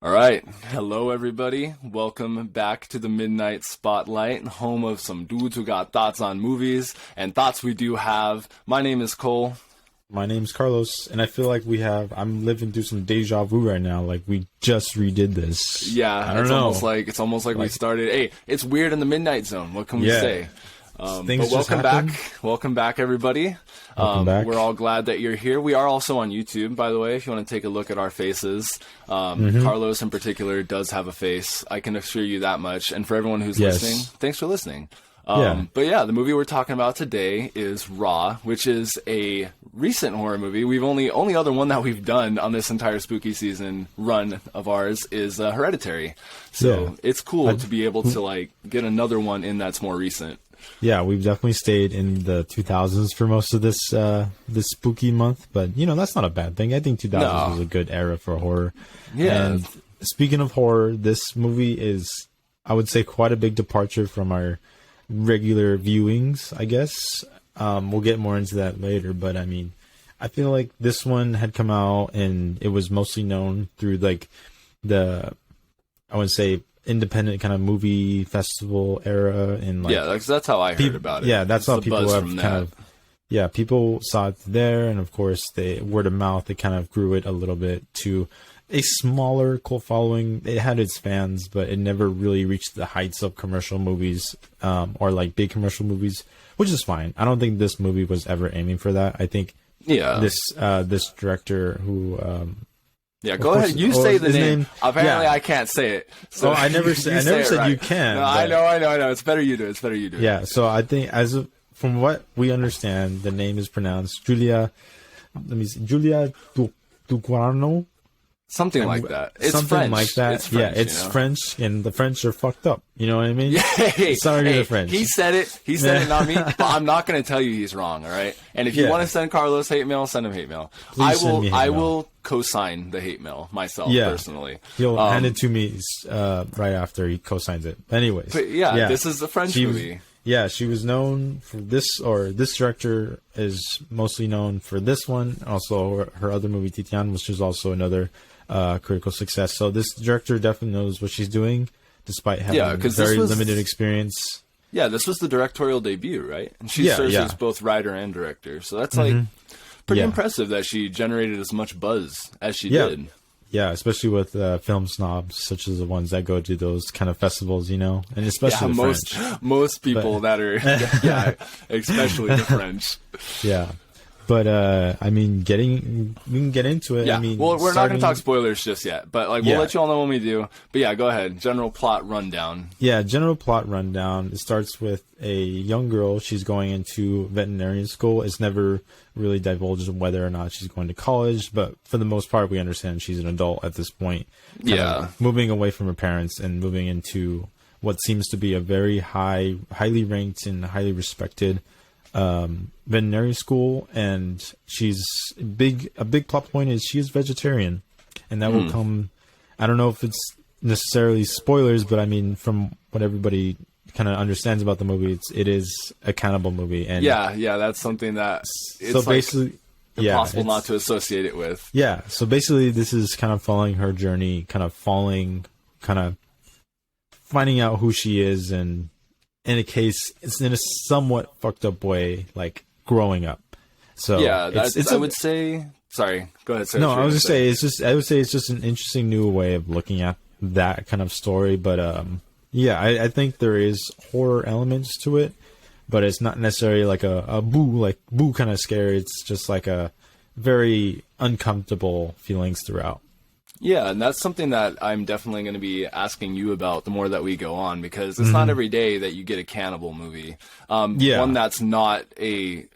All right. Hello, everybody. Welcome back to the Midnight Spotlight, home of some dudes who got thoughts on movies and thoughts we do have. My name is Cole. My name's Carlos, and I feel like I'm living through some deja vu right now. Like we just redid this. Yeah, I don't know. It's almost like we started. Hey, it's weird in the Midnight Zone. What can we say? Things but welcome just happen. back. Welcome back, everybody. Welcome back. We're all glad that you're here. We are also on YouTube, by the way, if you want to take a look at our faces. Carlos, in particular, does have a face. I can assure you that much. And for everyone who's listening, thanks for listening. But yeah, the movie we're talking about today is Raw, which is a recent horror movie. We've only other one that we've done on this entire spooky season run of ours is Hereditary. So it's cool to be able to like get another one in that's more recent. Yeah, we've definitely stayed in the 2000s for most of this spooky month, but that's not a bad thing. I think 2000s was a good era for horror. Yeah. And speaking of horror, this movie is, I would say, quite a big departure from our regular viewings, I guess. We'll get more into that later, but I mean, I feel like this one had come out and it was mostly known through like I would say independent kind of movie festival era, and like that's how I heard about it. Yeah, that's how people have people saw it there, and of course they word of mouth, it kind of grew it a little bit to a smaller cult following. It had its fans, but it never really reached the heights of commercial movies, or like big commercial movies, which is fine. I don't think this movie was ever aiming for that. I think this director who go ahead. You say the name. Apparently, I can't say it. So I never said right. You can. No, I know. It's better you do. Yeah. So I think from what we understand, the name is pronounced Julia. Let me see, Julia Duguarno. Something like that. It's something French. Like that. It's French, it's French, and the French are fucked up. You know what I mean? Yeah. Sorry to the French. He said it, not me. But I'm not going to tell you he's wrong. All right. And if you want to send Carlos hate mail, send him hate mail. Please send me hate mail. will co-sign the hate mail myself personally. He'll hand it to me right after he co-signs it. Anyways. But this is a French movie. Yeah, she was known for this, or this director is mostly known for this one. Also, her other movie, Titian, which is also another critical success. So this director definitely knows what she's doing, despite having very limited experience. Yeah, this was the directorial debut, right? And she serves as both writer and director. So that's like pretty impressive that she generated as much buzz as she did. Yeah, especially with film snobs such as the ones that go to those kind of festivals, and especially the most people that are, especially the French. Yeah. But I mean, we can get into it. Yeah. I mean, well, we're not going to talk spoilers just yet, but we'll let you all know when we do. But yeah, go ahead. General plot rundown. Yeah, general plot rundown. It starts with a young girl. She's going into veterinarian school. It's never really divulged whether or not she's going to college, but for the most part, we understand she's an adult at this point. Moving away from her parents and moving into what seems to be a very highly ranked and highly respected veterinary school, and a big plot point is she is vegetarian, and that will come. I don't know if it's necessarily spoilers, but I mean, from what everybody kind of understands about the movie, it is a cannibal movie, and that's something that it's basically impossible not to associate it with. Yeah, so basically, this is kind of following her journey, kind of finding out who she is, and in a case, it's in a somewhat fucked up way, like growing up. So I would say. Sorry, go ahead. No, I was just say I would say it's just an interesting new way of looking at that kind of story. But I think there is horror elements to it, but it's not necessarily like a boo kind of scare. It's just like a very uncomfortable feelings throughout. Yeah, and that's something that I'm definitely going to be asking you about the more that we go on, because it's not every day that you get a cannibal movie. One that's not the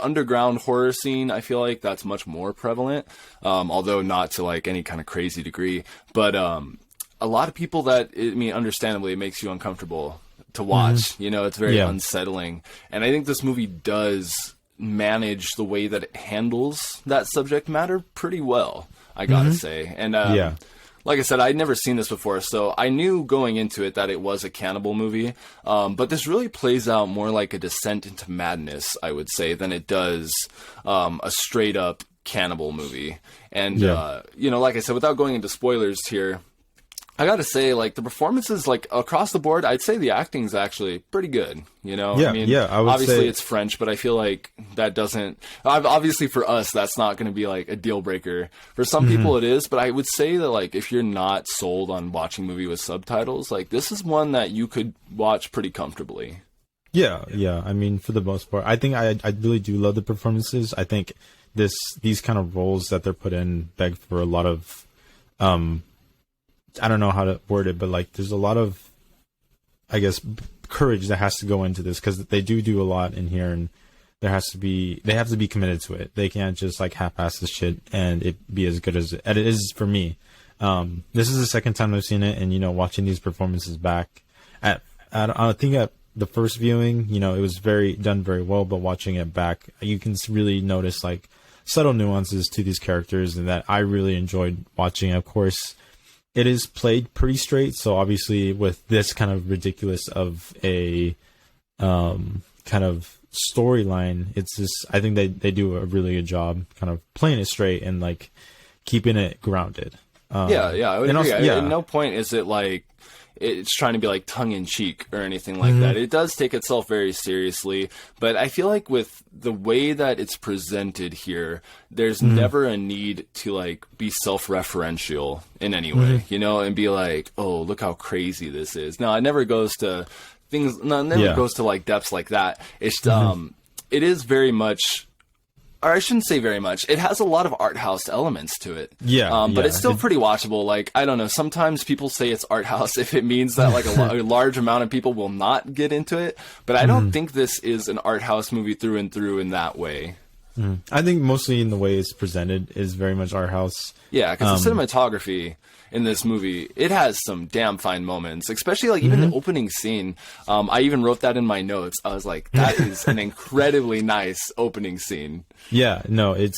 underground horror scene, I feel like that's much more prevalent, although not to like any kind of crazy degree. But a lot of people understandably, it makes you uncomfortable to watch. It's very unsettling. And I think this movie does manage the way that it handles that subject matter pretty well, I gotta say. And like I said, I'd never seen this before, so I knew going into it that it was a cannibal movie. But this really plays out more like a descent into madness, I would say, than it does a straight up cannibal movie. And, you know, like I said, without going into spoilers here, I gotta say, like, the performances, like, across the board, I'd say the acting's actually pretty good, you know? Yeah, I mean, I would obviously say... it's French, but I feel like that doesn't... Obviously for us, that's not gonna be, like, a deal breaker. For some people it is, but I would say that, like, if you're not sold on watching a movie with subtitles, like, this is one that you could watch pretty comfortably. Yeah. I mean, for the most part, I think I really do love the performances. I think these kind of roles that they're put in beg for a lot of... I don't know how to word it, but like there's a lot of, I guess, courage that has to go into this, because they do a lot in here, and they have to be committed to it. They can't just like half-ass this shit and it be as good as it is for me. This is the second time I've seen it, and you know, watching these performances back I think at the first viewing, you know, it was done very well, but watching it back, you can really notice like subtle nuances to these characters, and that I really enjoyed watching. Of course, it is played pretty straight, so obviously with this kind of ridiculous of a kind of storyline, it's just, I think they do a really good job kind of playing it straight and like keeping it grounded. I would agree. Also, at no point is it like it's trying to be like tongue-in-cheek or anything like that. It does take itself very seriously, but I feel like with the way that it's presented here, there's never a need to like be self-referential in any way, you know, and be like, oh, look how crazy this is. No, it never goes to things, goes to like depths like that. It's it is very much, or I shouldn't say very much, it has a lot of art house elements to it. But it's still pretty watchable. Like, I don't know, sometimes people say it's art house if it means that like a large amount of people will not get into it. But I don't think this is an art house movie through and through in that way. I think mostly in the way it's presented is very much art house. Yeah, because the cinematography in this movie, it has some damn fine moments, especially like even the opening scene. I even wrote that in my notes. I was like, that is an incredibly nice opening scene. Yeah, no, it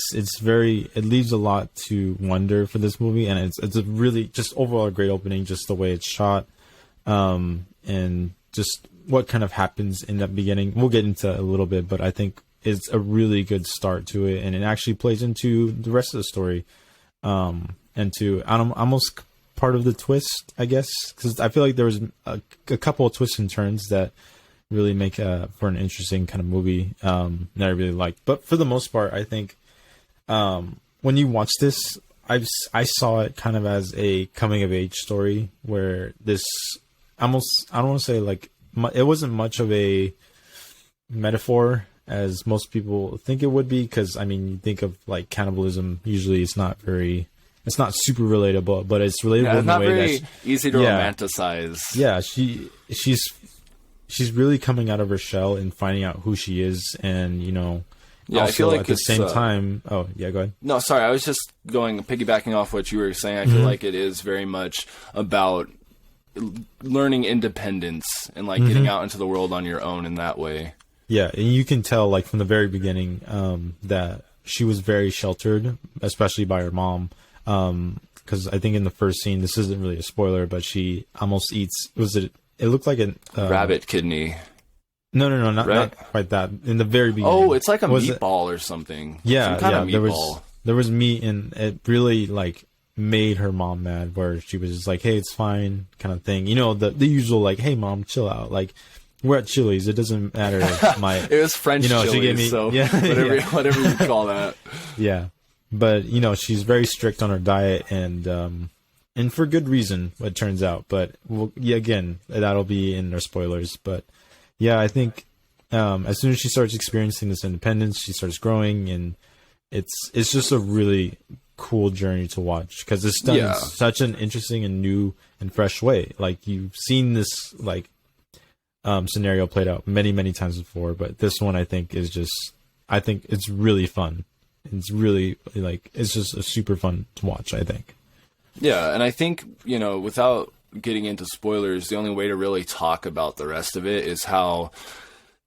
leaves a lot to wonder for this movie, and it's a really just overall a great opening, just the way it's shot, and just what kind of happens in that beginning. We'll get into a little bit, but I think it's a really good start to it, and it actually plays into the rest of the story, and to almost part of the twist, I guess, because I feel like there was a couple of twists and turns that really make for an interesting kind of movie that I really liked. But for the most part, I think when you watch this, I saw it kind of as a coming of age story, where this almost, I don't want to say like it wasn't much of a metaphor as most people think it would be, because I mean, you think of like cannibalism, usually it's not super relatable, but it's relatable in a way that's easy to romanticize. Yeah, she's really coming out of her shell and finding out who she is, and you know, also I feel like at the same time. Oh yeah, go ahead. No, sorry, I was just piggybacking off what you were saying. I feel like it is very much about learning independence and like getting out into the world on your own in that way. Yeah, and you can tell like from the very beginning that she was very sheltered, especially by her mom. Because I think in the first scene, this isn't really a spoiler, but she almost eats. It looked like a rabbit kidney. No, not quite that. In the very beginning. Oh, it's like a meatball or something. Yeah, some kind of meatball. There was meat, and it really like made her mom mad. Where she was just like, "Hey, it's fine," kind of thing. You know, the usual like, "Hey, mom, chill out." Like, we're at Chili's. It doesn't matter if my it was French Chili's, she gave me, so whatever you call that. Yeah, but you know, she's very strict on her diet, and for good reason, it turns out. But again, that'll be in our spoilers. But yeah, I think as soon as she starts experiencing this independence, she starts growing, and it's just a really cool journey to watch, because it's done in such an interesting and new and fresh way. Like, you've seen this like scenario played out many times before, but this one I think it's really fun. It's really like, it's just a super fun to watch, I think. Yeah, and I think, you know, without getting into spoilers, the only way to really talk about the rest of it is how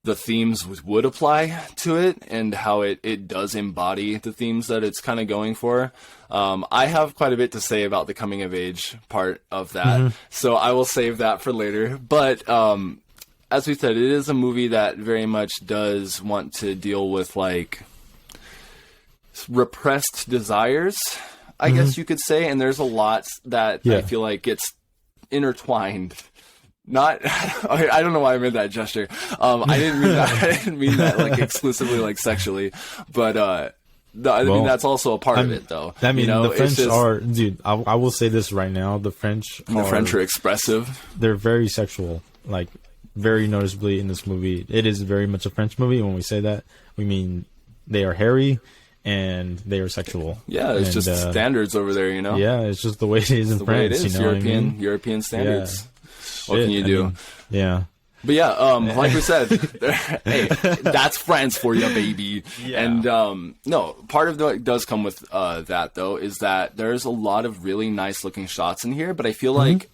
the themes would apply to it, and how it does embody the themes that it's kind of going for. I have quite a bit to say about the coming of age part of that, so I will save that for later. But as we said, it is a movie that very much does want to deal with like repressed desires, I guess you could say. And there's a lot that I feel like gets intertwined. Not, I don't know why I made that gesture. I didn't mean that. I didn't mean that like exclusively like sexually, but I mean that's also a part of it, though. I mean, the French are, dude. I will say this right now: the French are expressive. They're very sexual, like very noticeably in this movie. It is very much a French movie. When we say that, we mean they are hairy and they are sexual. Yeah, it's just standards over there, you know. Yeah, it's just the way it is in France. You know, European standards. Yeah. What can you do? Yeah. But yeah, like we said, hey, that's France for you, baby. Yeah. And no, part of what does come with that, though, is that there's a lot of really nice looking shots in here, but I feel like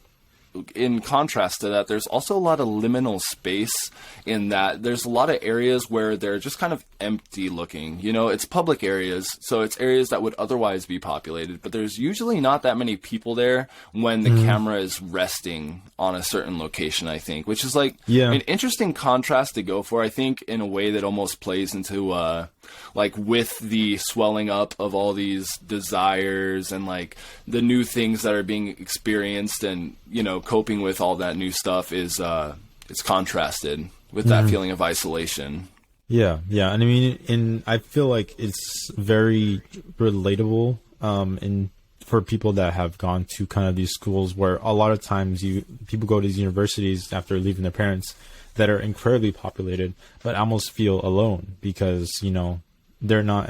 in contrast to that, there's also a lot of liminal space in that there's a lot of areas where they're just kind of empty looking. You know, it's public areas, so it's areas that would otherwise be populated, but there's usually not that many people there when the camera is resting on a certain location, I think, which is like an interesting contrast to go for, I think, in a way that almost plays into like with the swelling up of all these desires and like the new things that are being experienced and, you know, coping with all that new stuff is it's contrasted with that feeling of isolation. Yeah. And I mean, I feel like it's very relatable in for people that have gone to kind of these schools where a lot of times people go to these universities after leaving their parents that are incredibly populated, but almost feel alone because, you know, they're not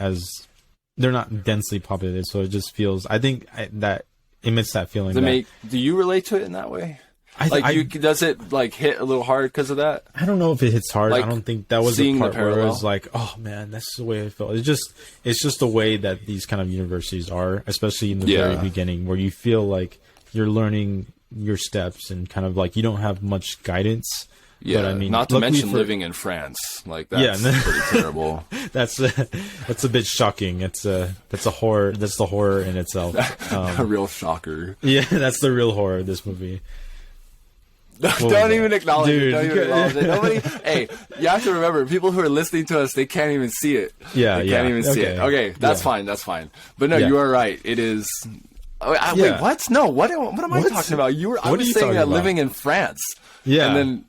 densely populated. So it just feels, I think that emits that feeling. Do you relate to it in that way? Does it like hit a little hard because of that? I don't know if it hits hard. Like, I don't think that was the part where I was like, oh man, that's the way I felt. It's just the way that these kind of universities are, especially in the very beginning, where you feel like you're learning your steps and kind of like you don't have much guidance. Yeah, but I mean, not to mention living in France, like that's pretty terrible. That's a bit shocking. That's a horror. That's the horror in itself. A real shocker. Yeah, that's the real horror of this movie. Don't even acknowledge it. Nobody. Hey, you have to remember, people who are listening to us, they can't even see it. Yeah, they can't even see it. Okay, that's fine. That's fine. But no, you are right. It is. Wait, what? No, what am I talking about? I was saying that living in France. Yeah, and then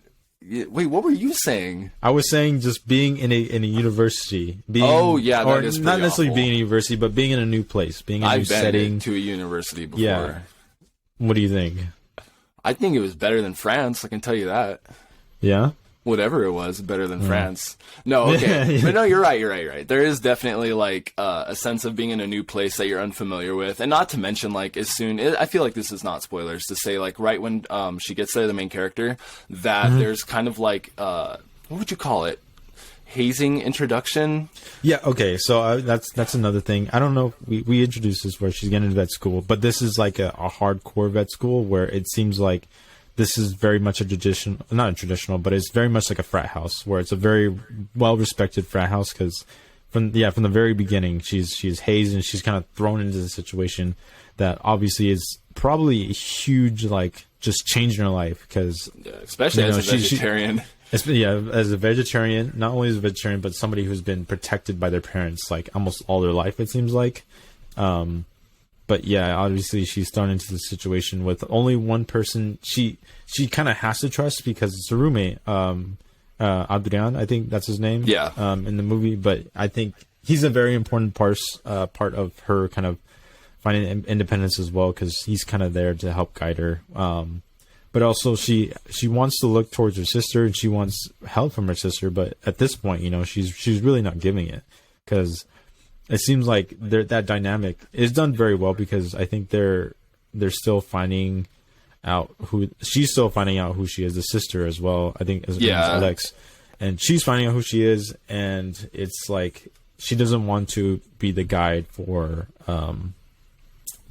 wait, what were you saying? I was saying just being in a university. That is not necessarily awful. Being in a university, but being in a new place, being in a new setting. I've been to a university before. Yeah. What do you think? I think it was better than France. I can tell you that. Yeah. Whatever it was, better than France. No, okay. But no, you're right. There is definitely like a sense of being in a new place that you're unfamiliar with. And not to mention like I feel like this is not spoilers to say like right when she gets there, the main character, that there's kind of like, what would you call it? Hazing introduction. Yeah. Okay. So that's another thing. I don't know. We introduced this where she's getting into vet school, but this is like a hardcore vet school where it seems like this is very much not a traditional, but it's very much like a frat house where it's a very well-respected frat house because from the very beginning, she's hazed and she's kind of thrown into the situation that obviously is probably a huge, like, just change in her life because especially as a vegetarian. As a vegetarian, not only as a vegetarian, but somebody who's been protected by their parents like almost all their life, it seems like. But yeah, obviously she's thrown into the situation with only one person she kind of has to trust because it's a roommate, Adrian, I think that's his name. Yeah. In the movie, but I think he's a very important part of her kind of finding independence as well because he's kind of there to help guide her. But also she wants to look towards her sister and she wants help from her sister. But at this point, you know, she's really not giving it because it seems like that dynamic is done very well because I think they're still finding out she's still finding out who she is, the sister as well. I think as Alex, and she's finding out who she is. And it's like, she doesn't want to be the guide for,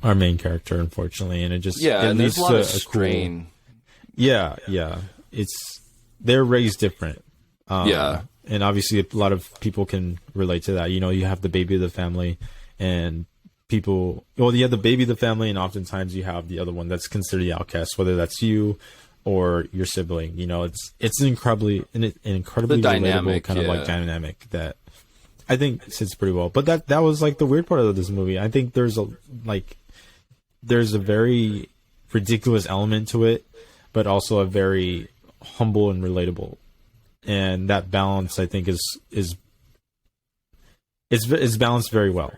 our main character, unfortunately. And it just, it leads to a strain. Cool, yeah. They're raised different. And obviously a lot of people can relate to that. You know, you have the baby of the family and you have the baby of the family and oftentimes you have the other one that's considered the outcast, whether that's you or your sibling. You know, it's an incredibly relatable kind of like dynamic that I think it sits pretty well. But that was like the weird part of this movie. I think there's a very ridiculous element to it, but also a very humble and relatable. And that balance, I think, is balanced very well.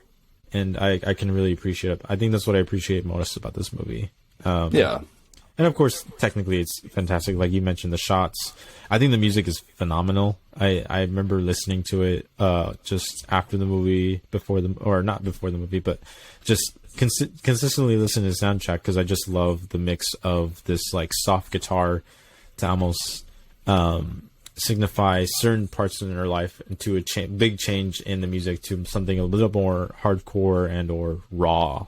And I can really appreciate it. I think that's what I appreciate most about this movie. Yeah. And of course, technically, it's fantastic. Like you mentioned, the shots. I think the music is phenomenal. I remember listening to it just after the movie, not before the movie, but just consistently listening to the soundtrack because I just love the mix of this like soft guitar to almost signify certain parts in her life into a big change in the music to something a little more hardcore and or raw.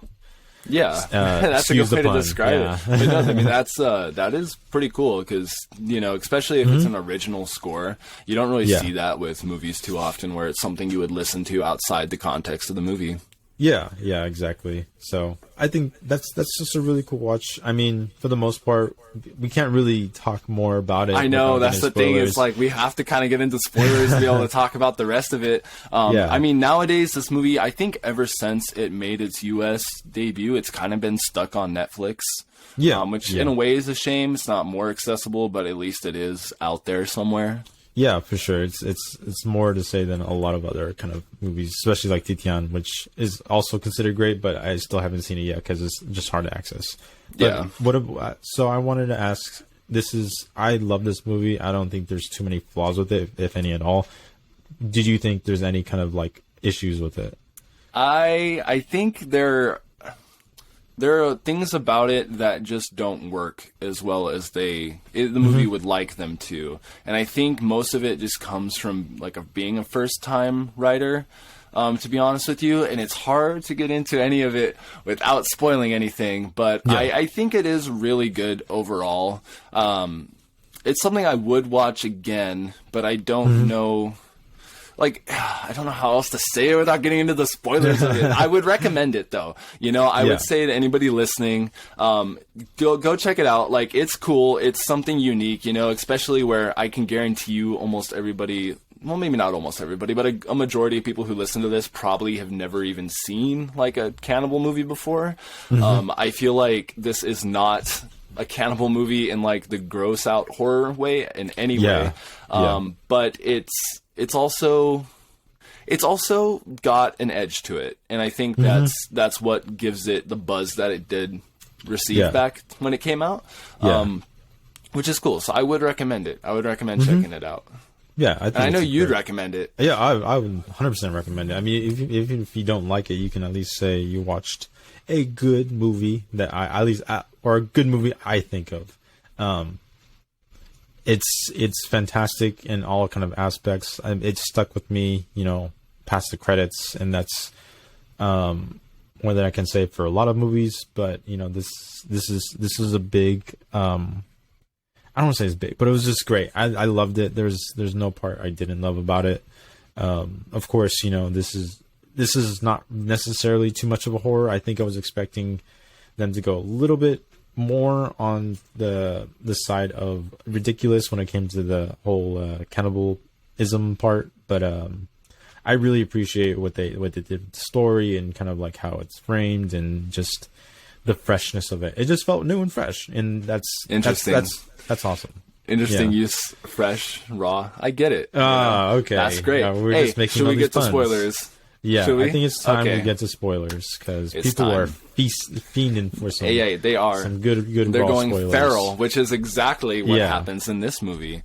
Yeah, that's a good way to describe it. It does. I mean, that is pretty cool because, especially if it's an original score, you don't really see that with movies too often where it's something you would listen to outside the context of the movie. Yeah, exactly. So I think that's just a really cool watch. I mean, for the most part, we can't really talk more about it. I know, that's the thing. It's like we have to kind of get into spoilers to be able to talk about the rest of it. I mean, nowadays, this movie, I think ever since it made its U.S. debut, it's kind of been stuck on Netflix. Which in a way is a shame. It's not more accessible, but at least it is out there somewhere. Yeah, for sure. It's more to say than a lot of other kind of movies, especially like Titian, which is also considered great, but I still haven't seen it yet because it's just hard to access. But so I wanted to ask, I love this movie. I don't think there's too many flaws with it, if any at all. Did you think there's any kind of like issues with it? I think there are things about it that just don't work as well as the movie would like them to. And I think most of it just comes from being a first time writer, to be honest with you. And it's hard to get into any of it without spoiling anything. But I think it is really good overall. It's something I would watch again, but I don't know. I don't know how else to say it without getting into the spoilers of it. I would recommend it, though. I would say to anybody listening, go check it out. It's cool. It's something unique, especially where I can guarantee you almost everybody, well, maybe not almost everybody, but a majority of people who listen to this probably have never even seen, a cannibal movie before. I feel like this is not a cannibal movie in, the gross-out horror way in any way. But it's also got an edge to it, and I think that's what gives it the buzz that it did receive back when it came out, which is cool. So I would recommend it. I would recommend checking it out. Yeah, I know you'd recommend it. Yeah, I would 100% recommend it. I mean, if you don't like it, you can at least say you watched a good movie that or a good movie I think of. It's fantastic in all kind of aspects. It stuck with me, past the credits, and that's more than I can say for a lot of movies. But this is a big. I don't want to say it's big, but it was just great. I loved it. There's no part I didn't love about it. Of course, this is not necessarily too much of a horror. I think I was expecting them to go a little bit more on the side of ridiculous when it came to the whole cannibalism part, but I really appreciate what they did with the story and kind of how it's framed and just the freshness of it. It just felt new and fresh, and that's interesting. That's awesome. Interesting use, fresh, raw. I get it. Okay, that's great. We're just making should we get puns. to spoilers? Yeah, I think it's time to get to spoilers because people are fiending for some. Yeah, they are. Some good. They're going spoilers. feral, which is exactly what happens in this movie.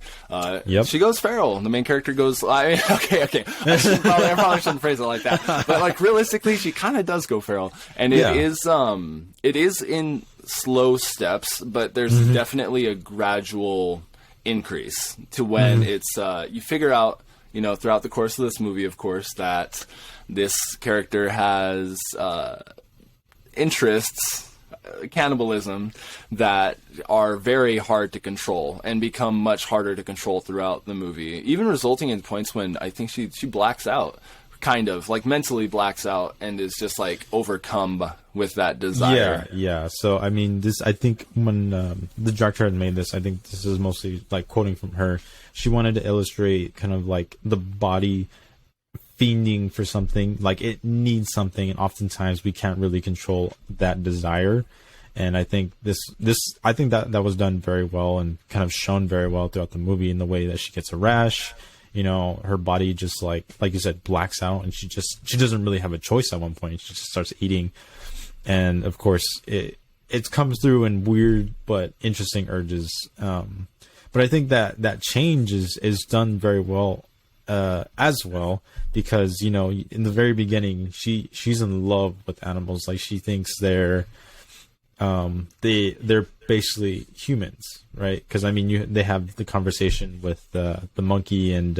She goes feral. The main character goes. Okay. I probably shouldn't phrase it like that. But realistically, she kind of does go feral, and it is in slow steps, but there's definitely a gradual increase to when it's you figure out. Throughout the course of this movie, of course, that this character has interests, cannibalism, that are very hard to control and become much harder to control throughout the movie, even resulting in points when I think she blacks out, kind of, mentally blacks out and is just, overcome with that desire. Yeah. So, I mean, I think when the director had made this, I think this is mostly, quoting from her, she wanted to illustrate kind of, the body fiending for something, like it needs something, and oftentimes we can't really control that desire. And I think I think that was done very well and kind of shown very well throughout the movie in the way that she gets a rash. You know, her body just like you said, blacks out, and she doesn't really have a choice at one point. She just starts eating. And of course it comes through in weird but interesting urges. But I think that change is done very well, as well, because, you know, in the very beginning, she's in love with animals. Like, she thinks they're basically humans, right? Because I mean, they have the conversation with the monkey and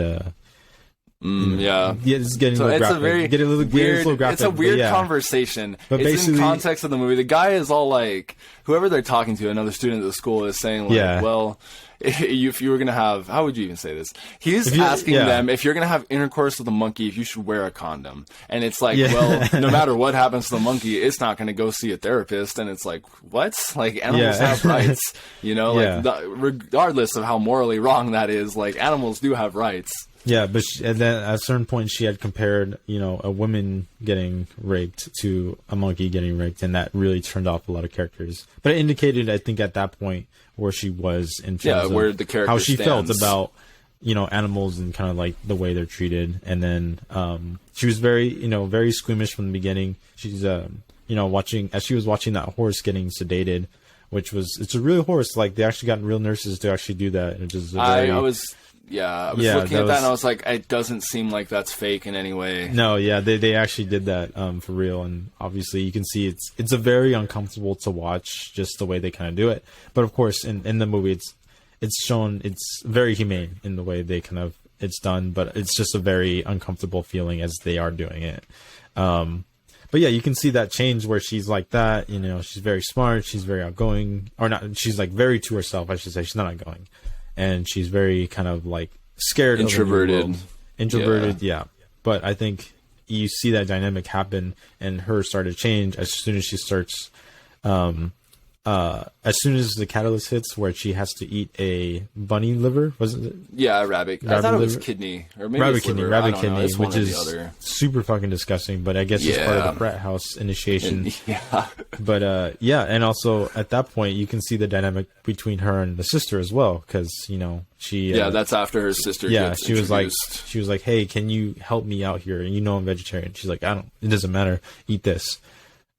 it's getting so a it's little a very weird. It's a weird conversation. But it's basically, in context of the movie, the guy is all like, whoever they're talking to, another student at the school, is saying like, well, if you were gonna have, how would you even say this? He's asking them, if you're gonna have intercourse with a monkey, if you should wear a condom. And it's like, well, no matter what happens to the monkey, it's not gonna go see a therapist. And it's like, what? Like, animals have rights, you know, like regardless of how morally wrong that is, like, animals do have rights. Yeah, but and then at a certain point, she had compared, you know, a woman getting raped to a monkey getting raped, and that really turned off a lot of characters. But it indicated, I think, at that point where she was in terms where of the character how she stands. felt about, you know, animals and kind of like the way they're treated. And then she was very squeamish from the beginning. She's as she was watching that horse getting sedated, it's a real horse. Like, they actually got real nurses to actually do that. It was I was looking at that and I was like, it doesn't seem like that's fake in any way. No, yeah, they actually did that for real, and obviously you can see it's a very uncomfortable to watch, just the way they kind of do it. But of course, in the movie, it's shown, it's very humane in the way they kind of it's done, but it's just a very uncomfortable feeling as they are doing it. But yeah, you can see that change where she's like that, you know, she's very smart, she's very outgoing, or not, she's like very to herself, I should say. She's not outgoing. And she's very kind of like scared, introverted. Yeah. But I think you see that dynamic happen, and her start to change as soon as she starts, as soon as the catalyst hits, where she has to eat a bunny liver, wasn't it? Yeah, rabbit. I thought it was kidney, or maybe rabbit kidney, which is other. Super fucking disgusting. But I guess it's part of the frat house initiation. But and also at that point you can see the dynamic between her and the sister as well, because, you know, she that's after her sister. Gets she was like, hey, can you help me out here? And, you know, I'm vegetarian. She's like, it doesn't matter, eat this.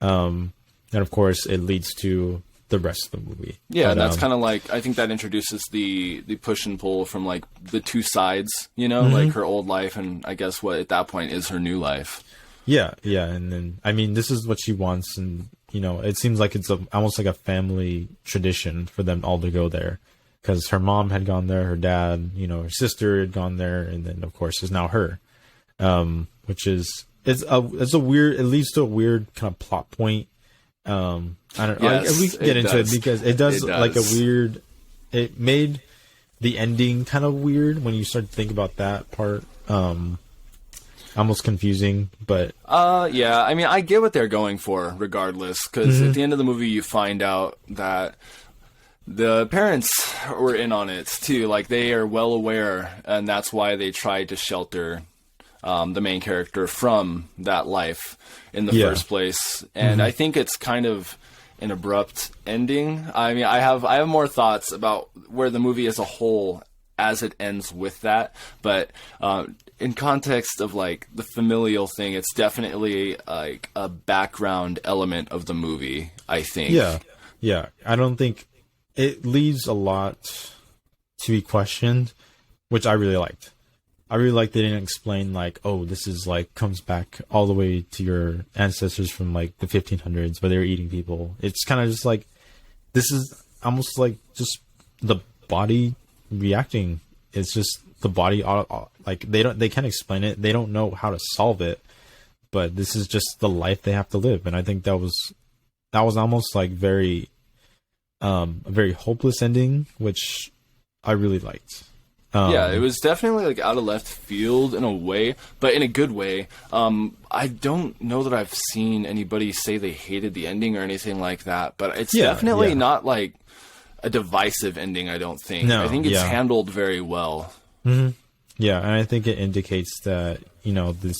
And of course it leads to the rest of the movie. Yeah, but, that's kind of like, I think that introduces the push and pull from like the two sides, you know, like her old life and I guess what at that point is her new life. Yeah, and then I mean, this is what she wants, and, you know, it seems like it's almost like a family tradition for them all to go there, because her mom had gone there, her dad, you know, her sister had gone there, and then of course is now her, which is it's a weird, it leads to a weird kind of plot point. I don't know. We can get into it because it does like a weird. It made the ending kind of weird when you start to think about that part. Almost confusing, but I mean, I get what they're going for, regardless, because at the end of the movie, you find out that the parents were in on it too. Like, they are well aware, and that's why they tried to shelter the main character from that life in the first place. And I think it's kind of an abrupt ending. I mean, I have more thoughts about where the movie as a whole, as it ends with that, but in context of like the familial thing, it's definitely like a background element of the movie, I think. Yeah. I don't think it leaves a lot to be questioned, which I really liked. I really like they didn't explain like, oh, this is like comes back all the way to your ancestors from like the 1500s where they were eating people. It's kind of just like, this is almost like just the body reacting. It's just the body, like they can't explain it. They don't know how to solve it, but this is just the life they have to live. And I think that was almost like a very hopeless ending, which I really liked. It was definitely like out of left field in a way, but in a good way. I don't know that I've seen anybody say they hated the ending or anything like that, but it's definitely not like a divisive ending, I don't think. I think it's handled very well. Yeah, and I think it indicates that, this.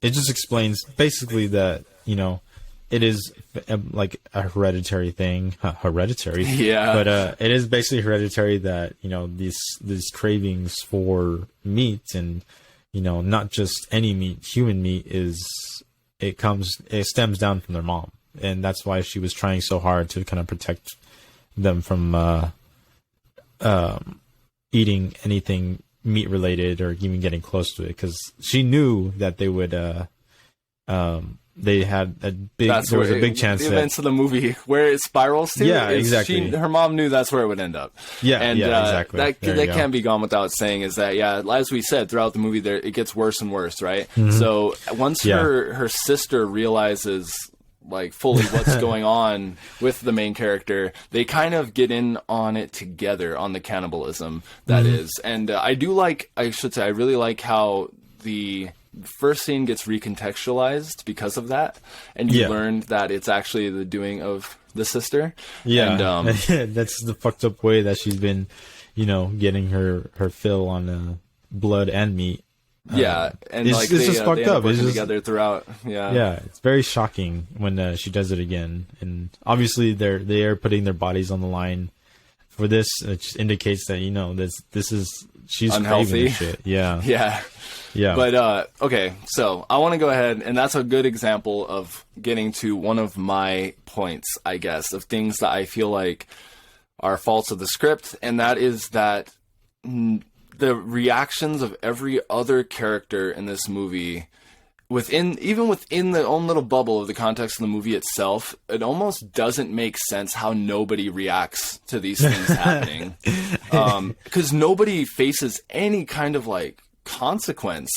It just explains basically that it is like a hereditary thing. Hereditary, yeah. But it is basically hereditary that these cravings for meat and not just any meat, human meat it stems down from their mom, and that's why she was trying so hard to kind of protect them from eating anything meat related or even getting close to it, because she knew that they would they had a big there was a big chance the events of the movie where it spirals to. Yeah, exactly. Her mom knew that's where it would end up. Yeah, and exactly. That can't be gone without saying is that as we said throughout the movie, it gets worse and worse, right? Mm-hmm. So once her sister realizes like fully what's going on with the main character, they kind of get in on it together on the cannibalism that is. And I really like how the first scene gets recontextualized because of that, and you learned that it's actually the doing of the sister. And that's the fucked up way that she's been getting her fill on blood and meat. And it's just fucked up. It's just together throughout. It's very shocking when she does it again, and obviously they are putting their bodies on the line for this, which indicates that she's unhealthy craving shit. Yeah. But okay, so I want to go ahead, and that's a good example of getting to one of my points, I guess, of things that I feel like are faults of the script, and that is that the reactions of every other character in this movie, within the own little bubble of the context of the movie itself, it almost doesn't make sense how nobody reacts to these things happening. Because nobody faces any kind of like consequence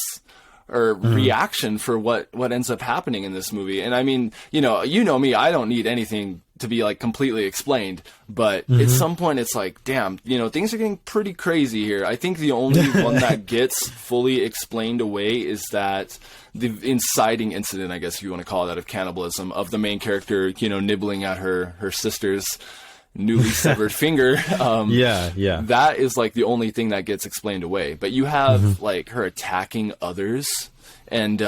or reaction for what ends up happening in this movie. And I mean, you know me, I don't need anything to be like completely explained, but at some point it's like, damn, things are getting pretty crazy here. I think the only one that gets fully explained away is that the inciting incident, I guess if you want to call that, of cannibalism, of the main character, nibbling at her sister's newly severed finger. That is like the only thing that gets explained away. But you have like her attacking others, and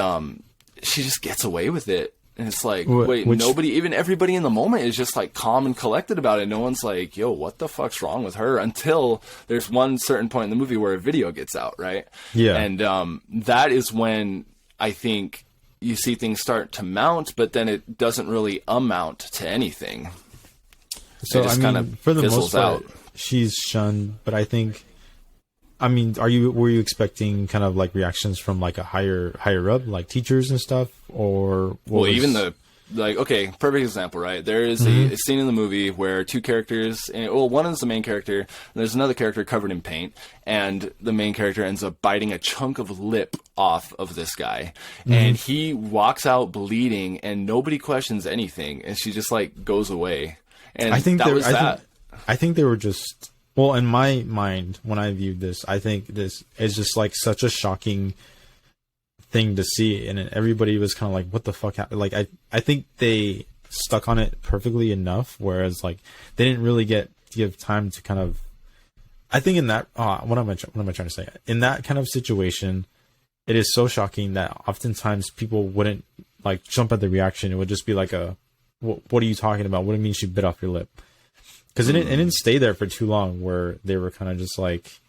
she just gets away with it. And it's like, everybody in the moment is just like calm and collected about it. No one's like, yo, what the fuck's wrong with her? Until there's one certain point in the movie where a video gets out, right? Yeah. And that is when I think you see things start to mount, but then it doesn't really amount to anything. So I mean, for the most part, she's shunned, but I think, were you expecting kind of like reactions from like a higher up, like teachers and stuff, or perfect example, right? There is a scene in the movie where two characters, one is the main character, and there's another character covered in paint, and the main character ends up biting a chunk of lip off of this guy, and he walks out bleeding, and nobody questions anything, and she just like goes away. And I think I think they were just, well, in my mind, when I viewed this, I think this is just like such a shocking thing to see, and everybody was kind of like, what the fuck happened? Like, I think they stuck on it perfectly enough, whereas like they didn't really give time to kind of, I think in that what am I trying to say, in that kind of situation, it is so shocking that oftentimes people wouldn't like jump at the reaction. It would just be like what are you talking about? What do you mean she bit off your lip? Because it didn't stay there for too long, where they were kind of just like,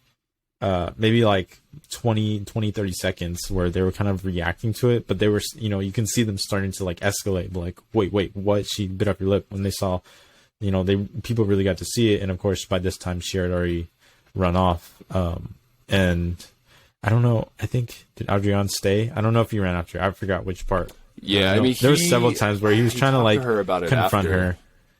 maybe like 20, 30 seconds where they were kind of reacting to it, but they were, you can see them starting to like escalate, like, wait, what? She bit off your lip, when they saw, people really got to see it. And of course, by this time she had already run off. And I don't know, I think, did Adrian stay? I don't know if he ran after her. I forgot which part. Yeah, there were several times where he was trying to like her about it confront after. her.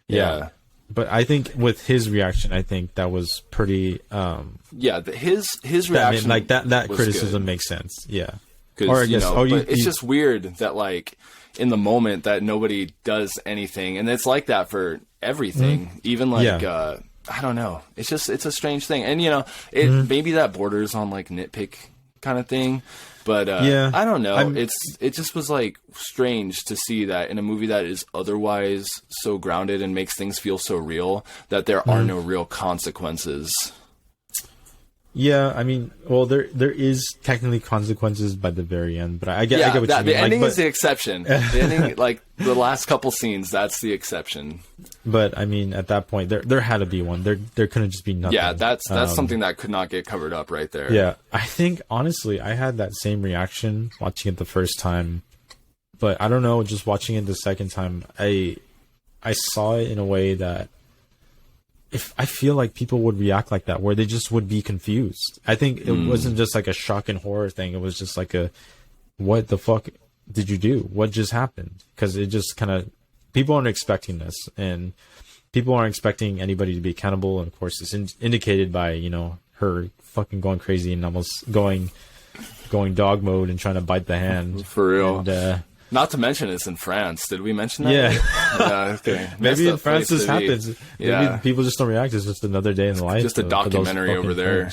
Yeah. But I think with his reaction, I think that was pretty. His reaction, that criticism makes sense. Yeah. Or I guess, it's just weird that like in the moment that nobody does anything, and it's like that for everything. Even like I don't know. It's a strange thing, and maybe that borders on like nitpick kind of thing. But I don't know. It just was like strange to see that in a movie that is otherwise so grounded and makes things feel so real, that there are no real consequences. Yeah, I mean, well, there is technically consequences by the very end, but I get what you mean. The ending is the exception. The ending, like the last couple scenes, that's the exception. But I mean, at that point, there had to be one. There couldn't just be nothing. Yeah, that's something that could not get covered up right there. Yeah, I think honestly, I had that same reaction watching it the first time, but I don't know. Just watching it the second time, I saw it in a way that. If I feel like people would react like that, where they just would be confused. I think it wasn't just like a shock and horror thing. It was just like what the fuck did you do? What just happened? Because it just kind of, people aren't expecting this, and people aren't expecting anybody to be accountable. And of course, it's indicated by, you know, her fucking going crazy and almost going dog mode and trying to bite the hand. For real. And, not to mention it's in France. Did we mention that? Yeah. Yeah, okay. Maybe in France this happens. Yeah. Maybe people just don't react. It's just another day in the life. Just a documentary over there.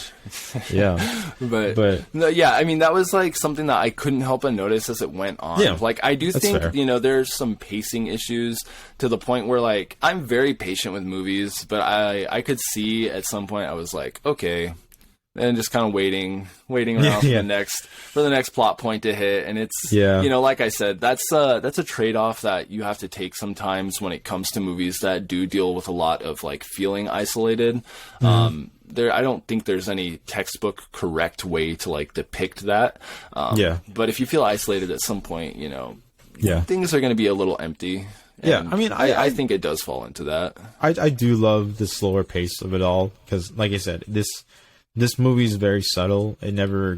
Yeah. but no, yeah, I mean, that was like something that I couldn't help but notice as it went on. Yeah, like, I do think, fair. you know, there's some pacing issues to the point where, like, I'm very patient with movies, but I could see at some point I was like, okay, and just kind of waiting around for the next plot point to hit. And it's, you know, like I said, that's a trade-off that you have to take sometimes when it comes to movies that do deal with a lot of like feeling isolated. I don't think there's any textbook correct way to like depict that. But if you feel isolated at some point, you know, things are going to be a little empty. And I mean, I think it does fall into that. I do love the slower pace of it all, because like I said, this movie is very subtle. It never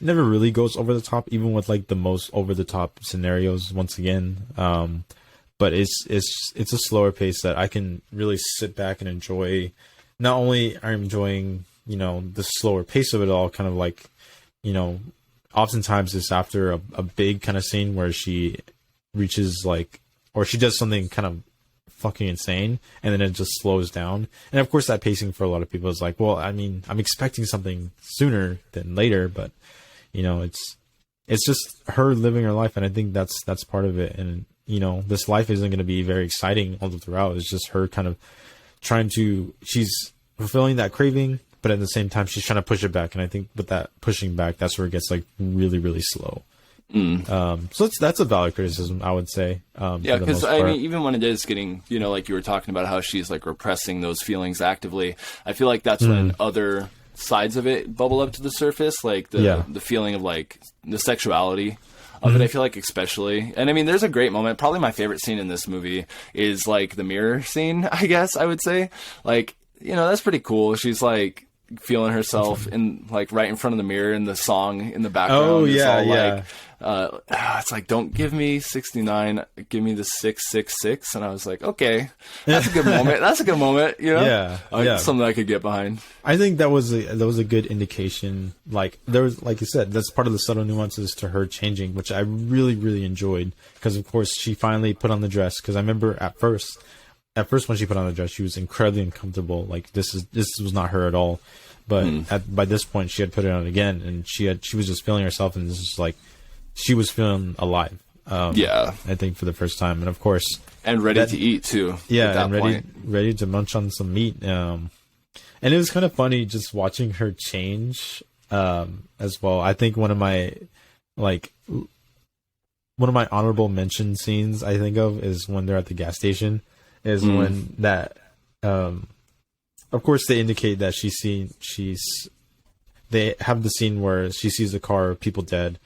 really goes over the top, even with like the most over the top scenarios once again. But it's a slower pace that I can really sit back and enjoy. Not only I'm enjoying, you know, the slower pace of it all, kind of like, you know, oftentimes it's after a big kind of scene where she reaches like, or she does something kind of fucking insane, and then it just slows down. And of course that pacing for a lot of people is like, well, I mean, I'm expecting something sooner than later, but you know, it's just her living her life, and I think that's part of it. And you know, this life isn't going to be very exciting all throughout. It's just her kind of she's fulfilling that craving, but at the same time she's trying to push it back, and I think with that pushing back, that's where it gets like really, really slow. So that's a valid criticism, I would say. Yeah, because I mean, even when it is getting, you know, like you were talking about how she's like repressing those feelings actively, I feel like that's when other sides of it bubble up to the surface, like the feeling of like the sexuality of it. I feel like especially, and I mean, there's a great moment. Probably my favorite scene in this movie is like the mirror scene, I guess I would say. Like, you know, that's pretty cool. She's like feeling herself in like right in front of the mirror, and the song in the background. Oh yeah, like, it's like, don't give me 69, give me the 666. And I was like, okay, that's a good moment. That's a good moment, you know? Something I could get behind. I think that was a good indication. Like, there was, like you said, that's part of the subtle nuances to her changing, which I really, really enjoyed, because of course she finally put on the dress. Because I remember at first when she put on the dress, she was incredibly uncomfortable. Like, this was not her at all. But by this point, she had put it on again, and she was just feeling herself, and this was like, she was feeling alive. I think for the first time, and of course, and ready to eat too. Yeah, and ready to munch on some meat. And it was kind of funny just watching her change as well. I think one of my honorable mention scenes I think of is when they're at the gas station. Is when that, of course, they indicate that they have the scene where she sees the car, people dead.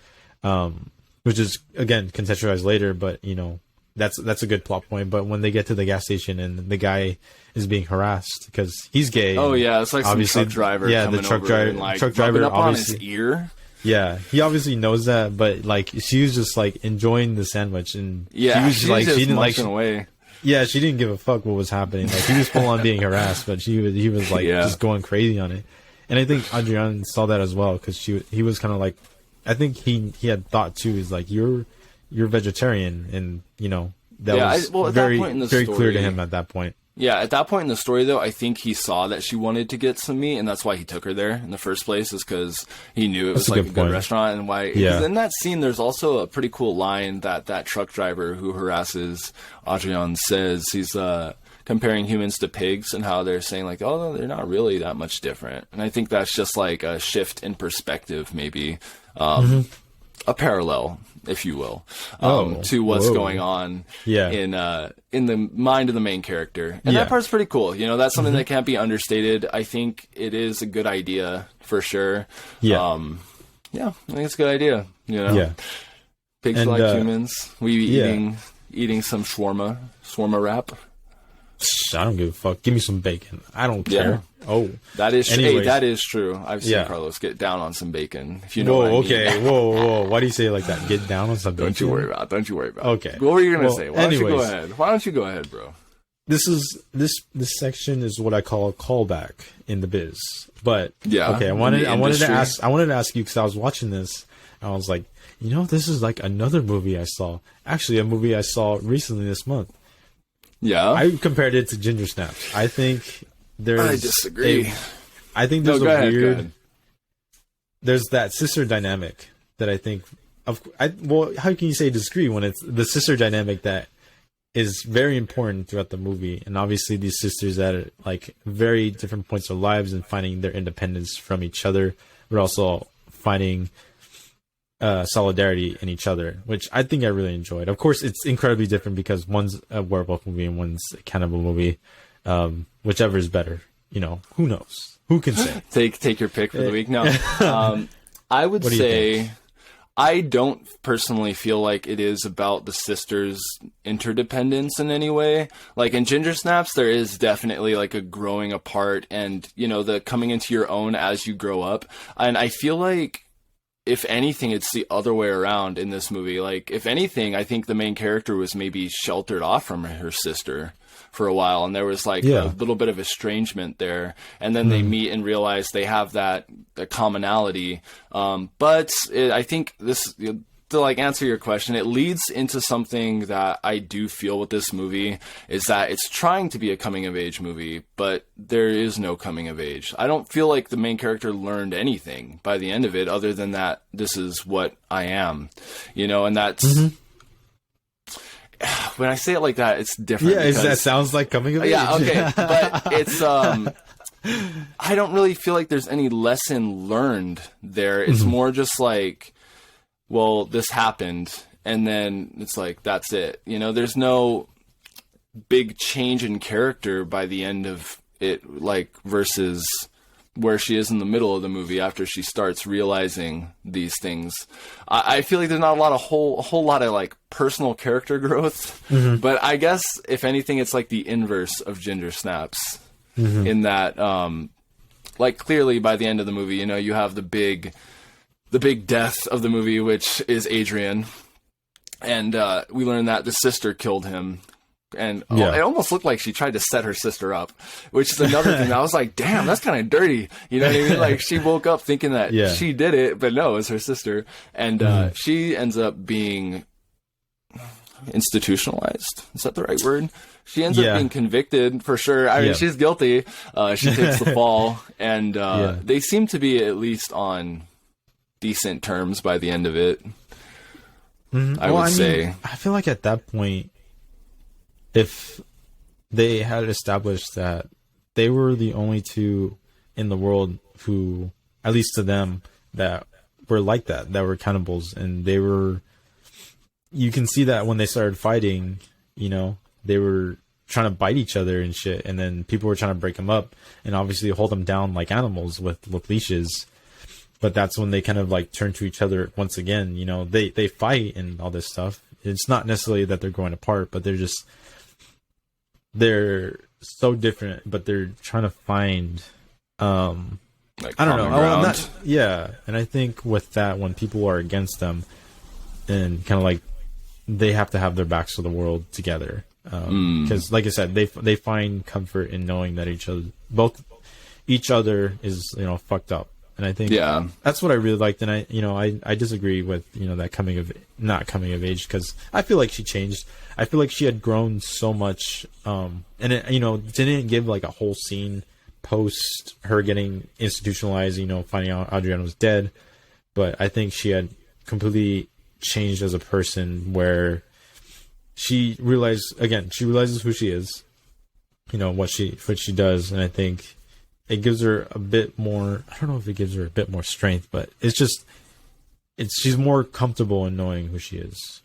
Which is again contextualized later, but you know, that's a good plot point. But when they get to the gas station and the guy is being harassed because he's gay. Oh yeah, it's like obviously some truck driver. Yeah, the truck driver. And, like, truck driver up obviously on his ear. Yeah, he obviously knows that, but like she was just like enjoying the sandwich, and she didn't like away. Yeah, she didn't give a fuck what was happening. Like, he was full on being harassed, but he was like just going crazy on it. And I think Adrian saw that as well, because he was kind of like, I think he had thought too, is like, you're vegetarian, and you know, that was very clear to him at that point. Yeah, at that point in the story, though, I think he saw that she wanted to get some meat, and that's why he took her there in the first place, is because he knew it was like a good restaurant. And why? Yeah. In that scene, there's also a pretty cool line that truck driver who harasses Adrian says. He's comparing humans to pigs and how they're saying like, oh, no, they're not really that much different. And I think that's just like a shift in perspective, maybe a parallel, if you will, to what's going on in the mind of the main character. And that part's pretty cool. You know, that's something that can't be understated. I think it is a good idea for sure. I think it's a good idea. You know, pigs are like humans. We be eating some shawarma wrap. I don't give a fuck. Give me some bacon. I don't care. Oh, that is that is true. I've seen Carlos get down on some bacon. If you know what I mean. Whoa. Why do you say it like that? Get down on some bacon? Don't you worry about it. Okay. What were you gonna say? Why don't you go ahead, bro? This section is what I call a callback in the biz. But okay, I wanted to ask you, because I was watching this and I was like, you know, this is like another movie I saw. Actually, a movie I saw recently this month. Yeah, I compared it to Ginger Snaps. I think I disagree. I think there's weird. There's that sister dynamic that I think. How can you say disagree when it's the sister dynamic that is very important throughout the movie, and obviously these sisters at like very different points of lives and finding their independence from each other, but also finding solidarity in each other, which I think I really enjoyed. Of course, it's incredibly different because one's a werewolf movie and one's a cannibal movie. Whichever is better, you know, who knows? Who can say? Take your pick for the week. No, I would say I don't personally feel like it is about the sisters' interdependence in any way. Like in Ginger Snaps, there is definitely like a growing apart and, you know, the coming into your own as you grow up. And I feel like, if anything, it's the other way around in this movie. Like, if anything, I think the main character was maybe sheltered off from her sister for a while, and there was like a little bit of estrangement there. And then they meet and realize they have that commonality. I think this, to like answer your question, it leads into something that I do feel with this movie is that it's trying to be a coming of age movie, but there is no coming of age. I don't feel like the main character learned anything by the end of it other than that this is what I am, you know, and that's when I say it like that, it's different. Yeah, that sounds like coming of age. Yeah, okay, but it's I don't really feel like there's any lesson learned there. It's more just like, well, this happened, and then it's like, that's it. You know, there's no big change in character by the end of it, like, versus where she is in the middle of the movie after she starts realizing these things. I feel like there's not a whole lot of, like, personal character growth, but I guess, if anything, it's like the inverse of Ginger Snaps, in that, like, clearly by the end of the movie, you know, you have the big death of the movie, which is Adrian. And we learn that the sister killed him. And it almost looked like she tried to set her sister up, which is another thing. I was like, damn, that's kind of dirty. You know what I mean? Like, she woke up thinking that she did it, but no, it's her sister. And she ends up being institutionalized. Is that the right word? She ends up being convicted for sure. I mean, she's guilty. She takes the fall. And they seem to be at least on decent terms by the end of it. I would say. I feel like at that point, if they had established that they were the only two in the world who, at least to them, that were like that were cannibals, and they were, you can see that when they started fighting, you know, they were trying to bite each other and shit, and then people were trying to break them up and obviously hold them down like animals with leashes. But that's when they kind of like turn to each other once again. You know, they fight and all this stuff. It's not necessarily that they're going apart, but they're so different, but they're trying to find, like, I don't know. And I think with that, when people are against them and kind of like, they have to have their backs to the world together. Because like I said, they find comfort in knowing that each other is, you know, fucked up. And I think that's what I really liked. And I disagree with, you know, that not coming of age, because I feel like she changed. I feel like she had grown so much. And it, you know, didn't give like a whole scene post her getting institutionalized, you know, finding out Adriana was dead. But I think she had completely changed as a person, where she realizes who she is. what she does, and I think it gives her a bit more. I don't know if it gives her a bit more strength, but she's more comfortable in knowing who she is.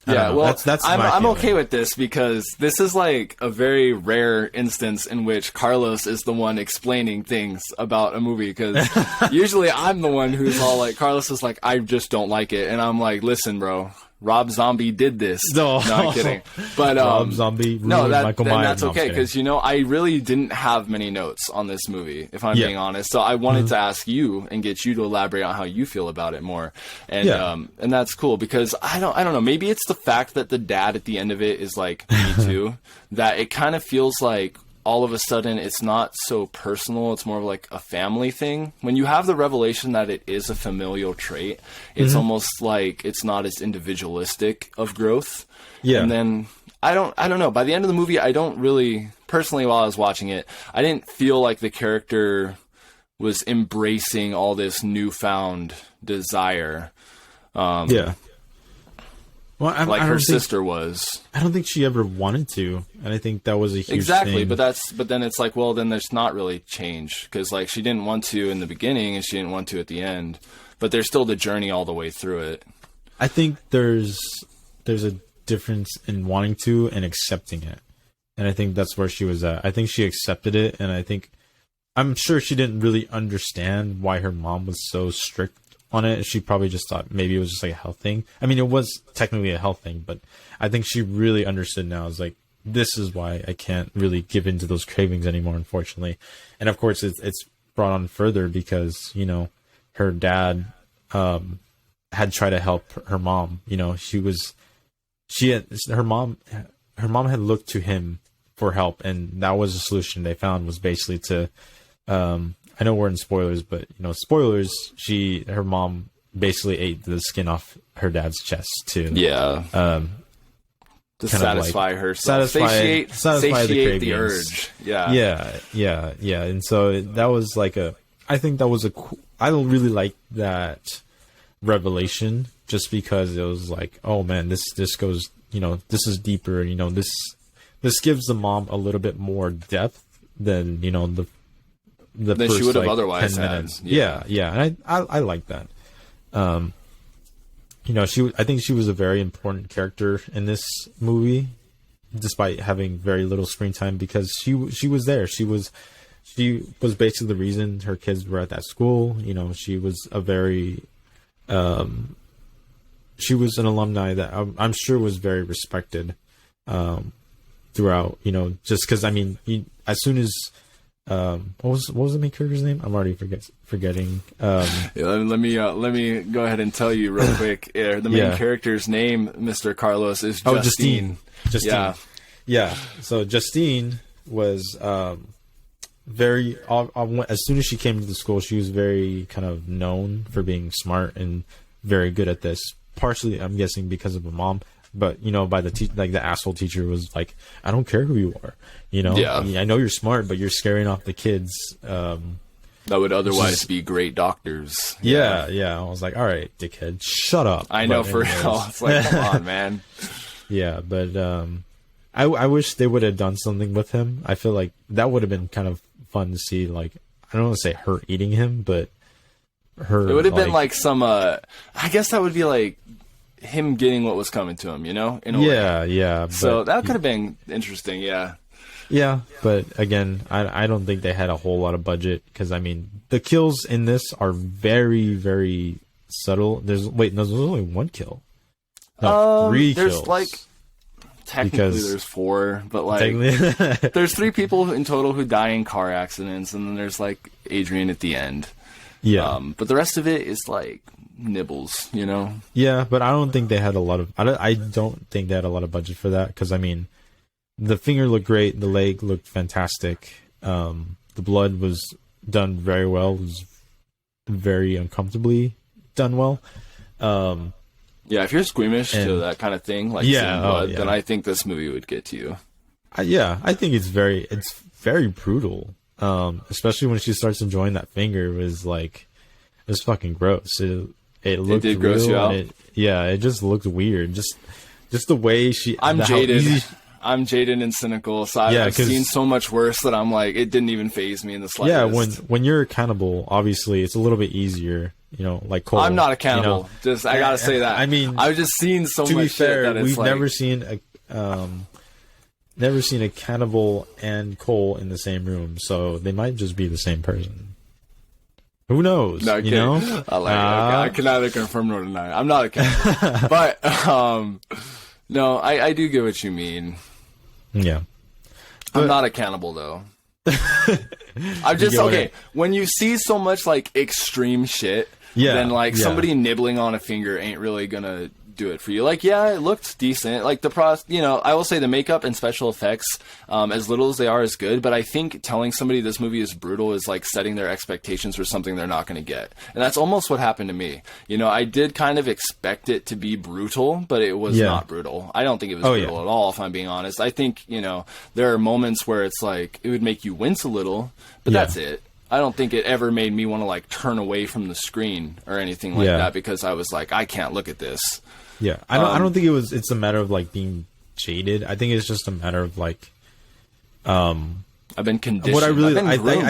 Yeah, well, that's I'm okay with this because this is like a very rare instance in which Carlos is the one explaining things about a movie, because usually I'm the one who's all like, Carlos is like, I just don't like it, and I'm like, listen, bro, Rob Zombie did this. No, I'm kidding. But Rob Zombie, Michael Myers. That's okay, because I really didn't have many notes on this movie, if I'm being honest. So I wanted to ask you and get you to elaborate on how you feel about it more, and that's cool, because I don't know. Maybe it's the fact that the dad at the end of it is like me too, that it kind of feels like all of a sudden it's not so personal, it's more of like a family thing. When you have the revelation that it is a familial trait, it's almost like it's not as individualistic of growth. Yeah. And then I don't know, by the end of the movie, I don't really, personally, while I was watching it, I didn't feel like the character was embracing all this newfound desire. Well, like her sister was. I don't think she ever wanted to, and I think that was a huge thing. But then it's like, well, then there's not really change, because like she didn't want to in the beginning and she didn't want to at the end, but there's still the journey all the way through it. I think there's a difference in wanting to and accepting it, and I think that's where she was at. I think she accepted it, and I'm sure she didn't really understand why her mom was so strict on it. She probably just thought maybe it was just like a health thing. I mean, it was technically a health thing, but I think she really understood now. It's like, this is why I can't really give in to those cravings anymore, unfortunately. And of course, it's brought on further because, her dad had tried to help her mom. Her mom had looked to him for help, and that was the solution they found, was basically to I know we're in spoilers, but spoilers. Her mom basically ate the skin off her dad's chest to to satisfy herself, satiate the urge. Yeah. And so that was like I think that was I don't really like that revelation, just because it was like, oh man, this goes, this is deeper. This gives the mom a little bit more depth than the than first, she would have like, otherwise 10 minutes. had. Yeah. And I like that. I think she was a very important character in this movie, despite having very little screen time, because she was there. She was basically the reason her kids were at that school. She was a very, she was an alumni that I'm sure was very respected, throughout, just because, as soon as, what was the main character's name? I'm already forgetting. Let me go ahead and tell you real quick. The main character's name, Mr. Carlos, is Justine. Justine. Yeah. So Justine was very. As soon as she came to the school, she was very kind of known for being smart and very good at this. Partially, I'm guessing, because of her mom. But by the asshole teacher was like, I don't care who you are. I know you're smart, but you're scaring off the kids. That would otherwise be great doctors. Yeah. I was like, all right, dickhead, shut up. I know, for real. It's like, come on, man. Yeah, but I wish they would have done something with him. I feel like that would have been kind of fun to see. Like, I don't want to say her eating him, but her. It would have been like some. I guess that would be like him getting what was coming to him, in a way. Yeah. So that could have been interesting, yeah. Yeah, but again, I don't think they had a whole lot of budget, because the kills in this are very, very subtle. There's only one kill. No, 3 kills. There's like technically there's 4, but like there's 3 people in total who die in car accidents, and then there's like Adrian at the end. Yeah, but the rest of it is like nibbles, Yeah, but I don't think they had a lot of. I don't think they had a lot of budget for that, because the finger looked great, the leg looked fantastic. The blood was done very well. It was very uncomfortably done well. Yeah, if you're squeamish to that kind of thing, like seeing blood, then I think this movie would get to you. I think it's very brutal. Especially when she starts enjoying that finger. It was fucking gross. It looked did gross you out. It just looked weird. Just the way she. I'm jaded. I'm jaded and cynical, so I've seen so much worse that I'm like, it didn't even faze me in the slightest. Yeah, when you're a cannibal, obviously it's a little bit easier, you know, like Cole. I'm not a cannibal. You know? I gotta say that. I mean, I've just seen so much shit that it's we've like... never seen a cannibal and Cole in the same room, so they might just be the same person. Who knows? No, you know? I can neither confirm nor deny. I'm not a cannibal. But, no, I do get what you mean. Yeah. I'm not a cannibal, though. I'm just, okay, when you see so much, like, extreme shit, then, like, somebody nibbling on a finger ain't really gonna do it for you. Like, yeah, it looked decent. Like, you know, I will say the makeup and special effects, as little as they are, is good, but I think telling somebody this movie is brutal is like setting their expectations for something they're not going to get. And that's almost what happened to me. You know, I did kind of expect it to be brutal, but it was not brutal. I don't think it was brutal at all, if I'm being honest. I think, you know, there are moments where it's like, it would make you wince a little, but that's it. I don't think it ever made me want to, like, turn away from the screen or anything like that, because I was like, I can't look at this. Yeah, I don't think it's a matter of, like, being jaded. I think it's just a matter of, like, I've been conditioned. What I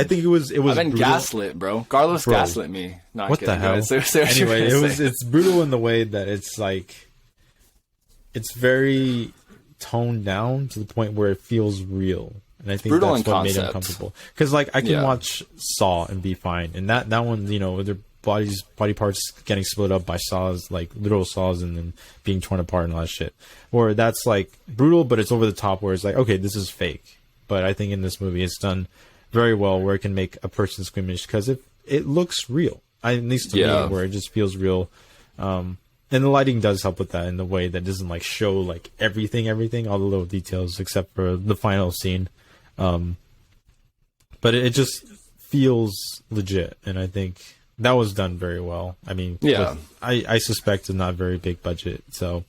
think it was. I've been gaslit, bro. Carlos gaslit me. Not what kidding. The hell? Anyway, it's brutal in the way that it's like, it's very toned down to the point where it feels real, and I think brutal that's what made it uncomfortable. Because, like, I can watch Saw and be fine, and that one, you know, their body parts getting split up by saws, like literal saws, and then being torn apart and all that shit. Or that's like brutal, but it's over the top, where it's like, okay, this is fake. But I think in this movie, it's done very well, where it can make a person squeamish because it looks real. At least to me, where it just feels real. And the lighting does help with that in the way that doesn't like show like everything, all the little details except for the final scene. But it just feels legit, and I think that was done very well. I mean, I suspect it's not a very big budget, so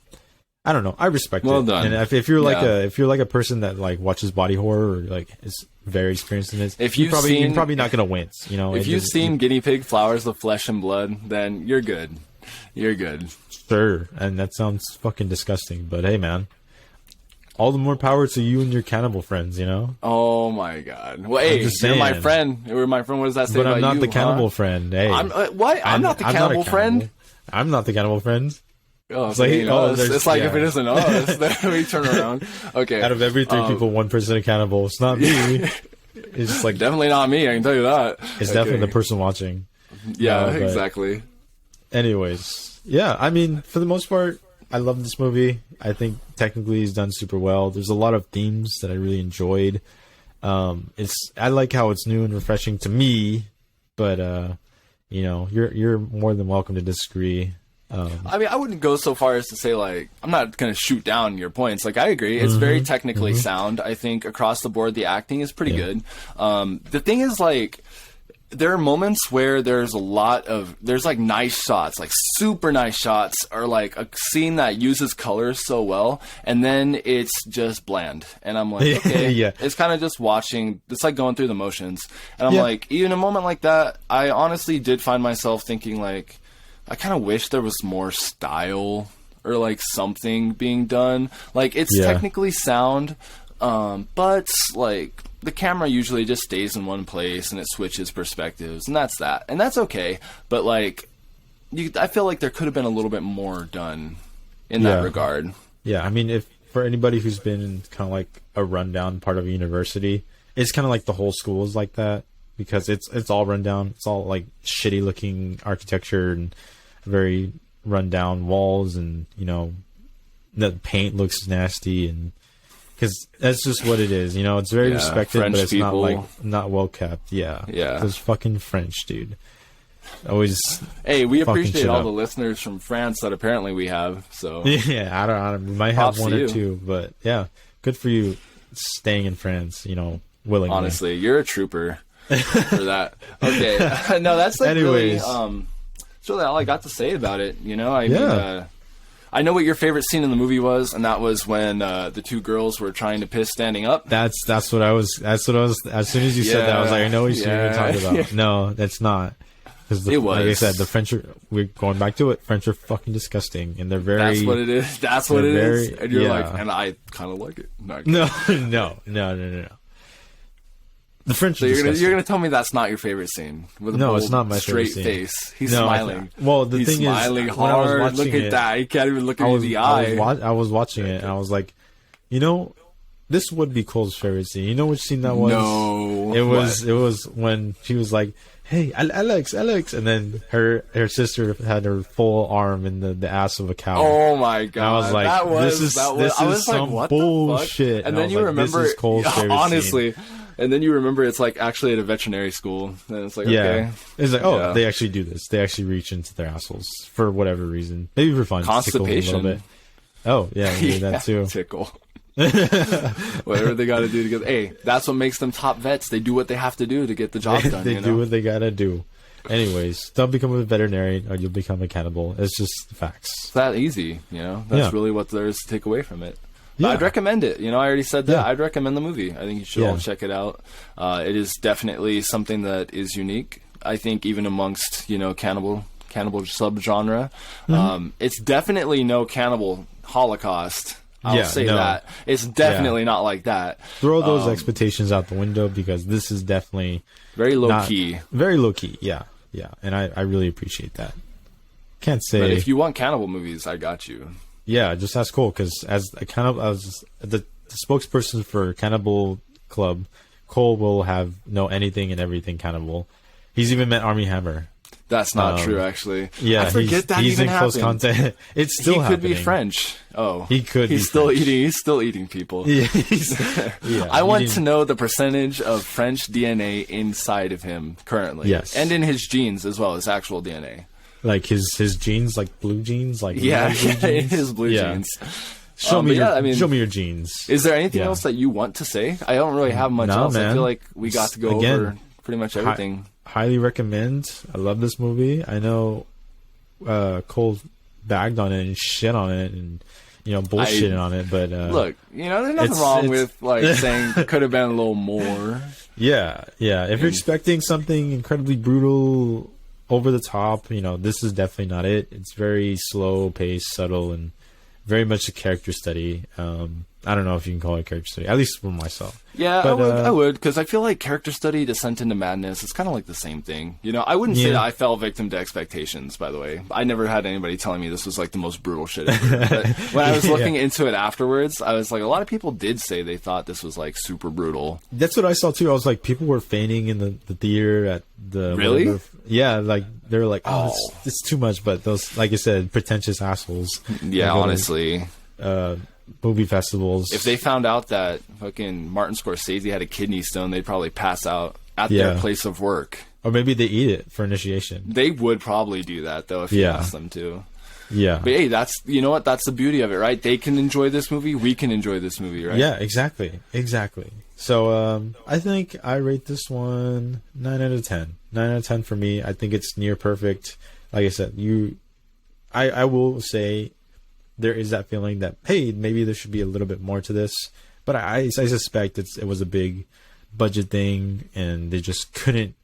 I don't know. I respect it. Well done. And if you're like a person that like watches body horror or like is very experienced in this, you're probably not gonna wince. You know, if you've seen Guinea Pig Flowers of Flesh and Blood, then you're good. You're good. Sure, and that sounds fucking disgusting, but hey, man. All the more power to you and your cannibal friends, you know? Oh my god. Well, hey, you're my friend. You're my friend. What does that say about you? But I'm not the cannibal friend. Hey. What? I'm not the cannibal friend? I'm not the cannibal friend. Oh, it's like, it's like if it isn't us, then we turn around. Okay. Out of every 3 people, 1% a cannibal. It's not me. It's just like... Definitely not me, I can tell you that. It's definitely the person watching. Yeah, exactly. Anyways. Yeah, I mean, for the most part, I love this movie. I think technically he's done super well. There's a lot of themes that I really enjoyed. I like how it's new and refreshing to me, but you know, you're more than welcome to disagree. I mean, I wouldn't go so far as to say, like, I'm not going to shoot down your points. Like, I agree. It's very technically sound. I think across the board, the acting is pretty good. The thing is, like, there are moments where there's like nice shots, like super nice shots, or like a scene that uses colors so well, and then it's just bland. And I'm like, okay, it's kind of just watching, it's like going through the motions. And I'm like, even a moment like that, I honestly did find myself thinking, like, I kind of wish there was more style or like something being done. Like, it's technically sound, but like, the camera usually just stays in one place and it switches perspectives, and that's that. And that's okay. But like, I feel like there could have been a little bit more done in that regard. Yeah, I mean, if for anybody who's been in kind of like a rundown part of a university, it's kind of like the whole school is like that, because it's all rundown. It's all like shitty looking architecture and very rundown walls, and you know, the paint looks nasty, and because that's just what it is, you know. It's very respected, French but it's people. not well kept. Yeah. Those fucking French, dude. Always. Hey, we appreciate all the listeners from France that apparently we have. So yeah, I don't. We might have one or two, but yeah, good for you staying in France. You know, willingly. Honestly, you're a trooper for that. Okay, no, that's like anyways. Really, that's really all I got to say about it. You know, I mean. I know what your favorite scene in the movie was, and that was when the 2 girls were trying to piss standing up. That's what I was. As soon as you said that, I was like, I know what you're going to talk about. No, that's not. Because it was. Like I said, the French are, we're going back to it. French are fucking disgusting, and they're very. That's what it is. That's what it is. And you're like, and I kind of like it. No. The French. So you're gonna tell me that's not your favorite scene? With a bold, it's not my straight favorite scene. Face. He's smiling. Well, the He's thing smiling is, hard. Look at that. He can't even look at you in the eye. I was watching it, and I was like, you know, this would be Cole's favorite scene. You know which scene that was? No. It was when she was like, "Hey, Alex," and then her sister had her full arm in the ass of a cow. Oh my god! And I was like, this is some what bullshit. And then you remember, this is Cole's favorite honestly. scene. And then you remember it's like actually at a veterinary school. And it's like, okay. It's like, they actually do this. They actually reach into their assholes for whatever reason. Maybe for fun. Constipation. A little bit. Oh, yeah, maybe that too. Tickle. Whatever they got to do to get. Hey, that's what makes them top vets. They do what they have to do to get the job done. They do what they got to do. Anyways, don't become a veterinarian or you'll become a cannibal. It's just facts. It's that easy, That's really what there is to take away from it. Yeah. I'd recommend it. I already said that. Yeah. I'd recommend the movie. I think you should all check it out. It is definitely something that is unique. I think even amongst, cannibal subgenre. It's definitely no cannibal Holocaust. I'll say that. It's definitely not like that. Throw those expectations out the window because this is definitely very low key. Very low key, yeah. And I really appreciate that. Can't say. But if you want cannibal movies, I got you. Yeah, just ask Cole because as the spokesperson for Cannibal Club, Cole will know anything and everything cannibal. He's even met Armie Hammer. That's not true, actually. Yeah, I forget that he's even in happened. close contact. It's still happening. He could be French. Oh, he could. He's still eating. He's still eating people. Yeah, I want to know the percentage of French DNA inside of him currently. Yes, and in his genes as well, his actual DNA. Like his genes, like blue genes, like his blue genes. Show me your genes. Is there anything else that you want to say? I don't really have much else. Man. I feel like we got to go over pretty much everything. Highly recommend. I love this movie. I know Cole bagged on it and shit on it and bullshitting on it, but look, there's nothing wrong with saying could have been a little more. Yeah. If you're expecting something incredibly brutal, over the top, this is definitely not it. It's very slow paced, subtle, and very much a character study. I don't know if you can call it a character study, at least for myself. Yeah, but, I would, because I feel like character study, Descent into Madness, it's kind of like the same thing. I wouldn't say that I fell victim to expectations, by the way. I never had anybody telling me this was like the most brutal shit ever. But when I was looking into it afterwards, I was like, a lot of people did say they thought this was like super brutal. That's what I saw too. I was like, people were fainting in the theater at the... Really? Whatever. Yeah, like, they were like, it's too much, but those, like you said, pretentious assholes. Yeah, honestly. Movie festivals. If they found out that fucking Martin Scorsese had a kidney stone, they'd probably pass out at their place of work. Or maybe they eat it for initiation. They would probably do that, though, if you asked them to. Yeah. But hey, that's the beauty of it, right? They can enjoy this movie, we can enjoy this movie, right? Yeah, exactly. So, I think I rate this one 9 out of 10. 9 out of 10 for me. I think it's near perfect. Like I said, I will say there is that feeling that, hey, maybe there should be a little bit more to this. But I suspect it was a big budget thing and they just couldn't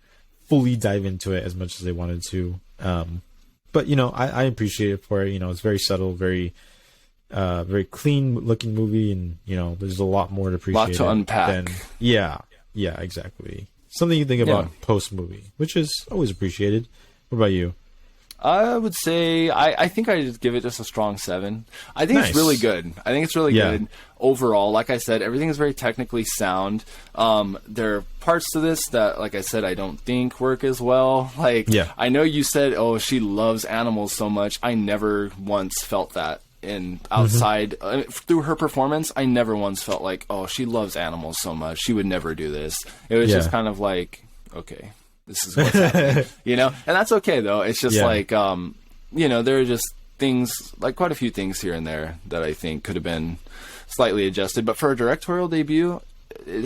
fully dive into it as much as they wanted to. But, I appreciate it for it. It's very subtle, very clean looking movie. And, there's a lot more to appreciate. A lot to unpack. Yeah, exactly. Something you think about post movie, which is always appreciated. What about you? I would say I think I just give it just a strong 7. I think it's really good. I think it's really good overall. Like I said, everything is very technically sound. There are parts to this that, like I said, I don't think work as well. I know you said, "Oh, she loves animals so much." I never once felt that. And outside through her performance, I never once felt like, "Oh, she loves animals so much. She would never do this." It was just kind of like, okay. This is what's happening, and that's okay though. It's just like, there are just things, like quite a few things here and there that I think could have been slightly adjusted. But for a directorial debut,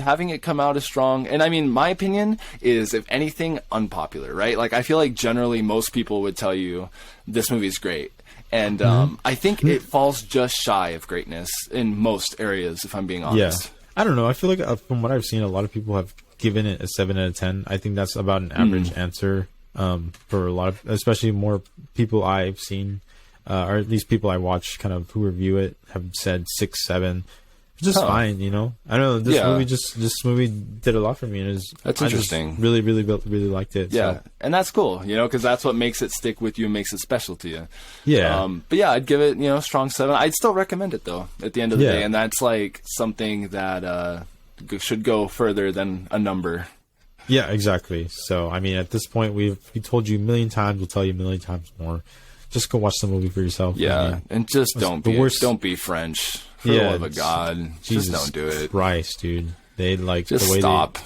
having it come out as strong, and I mean, my opinion is, if anything, unpopular, right? Like, I feel like generally most people would tell you this movie's great. And I think it falls just shy of greatness in most areas, if I'm being honest. Yeah. I don't know. I feel like from what I've seen, a lot of people have given it a 7 out of 10. I think that's about an average answer for a lot of, especially more people I've seen, or at least people I watch kind of who review it have said 6, 7. Just fine, you know. I don't know. This movie did a lot for me, and that's interesting. I just really liked it. Yeah, so. And that's cool, you know, because that's what makes it stick with you and makes it special to you. Yeah. But yeah, I'd give it, you know, strong 7. I'd still recommend it though. At the end of the day, and that's like something that should go further than a number. Yeah, exactly. So I mean, at this point, we told you a million times. We'll tell you a million times more. Just go watch the movie for yourself. Yeah, I mean, and just don't be French. For the love of God, Jesus just don't do it. Christ, dude. They like just the way stop.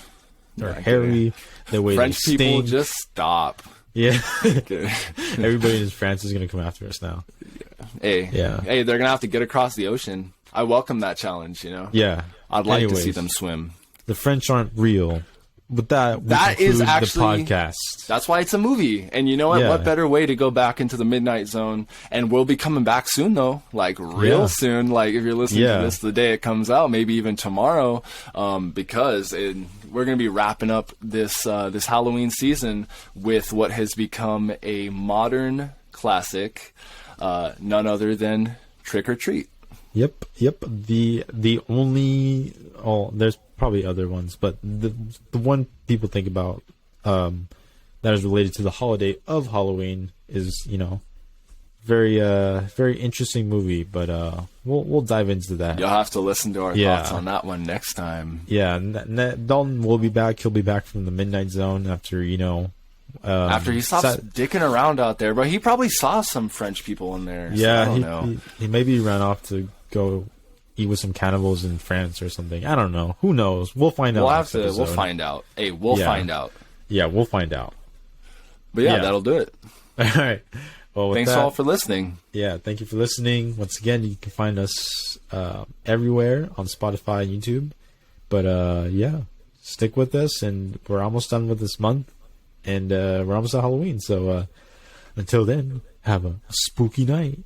They're hairy. The way French they people stink. just stop. Yeah. Everybody in France is gonna come after us now. Hey, they're gonna have to get across the ocean. I welcome that challenge. You know. Yeah. I'd like to see them swim. The French aren't real. But that is actually the podcast. That's why it's a movie. And you know what? Yeah. What better way to go back into the Midnight Zone? And we'll be coming back soon, though. Like real soon. Like if you're listening to this the day it comes out, maybe even tomorrow, because we're going to be wrapping up this this Halloween season with what has become a modern classic, none other than Trick or Treat. Yep. The only there's probably other ones, but the one people think about that is related to the holiday of Halloween is, you know, very interesting movie, but we'll dive into that. You'll have to listen to our thoughts on that one next time. Yeah, Dalton will be back. He'll be back from the Midnight Zone after, you know, after he stops dicking around out there, but he probably saw some French people in there. Yeah, so I don't know. He maybe ran off to go eat with some cannibals in France or something. I don't know. Who knows? We'll find out. We'll find out. Hey, we'll find out. Yeah, we'll find out. But yeah, that'll do it. All right. Well, thanks all for listening. Yeah, thank you for listening. Once again, you can find us everywhere on Spotify and YouTube. But stick with us, and we're almost done with this month, and we're almost at Halloween. So until then, have a spooky night.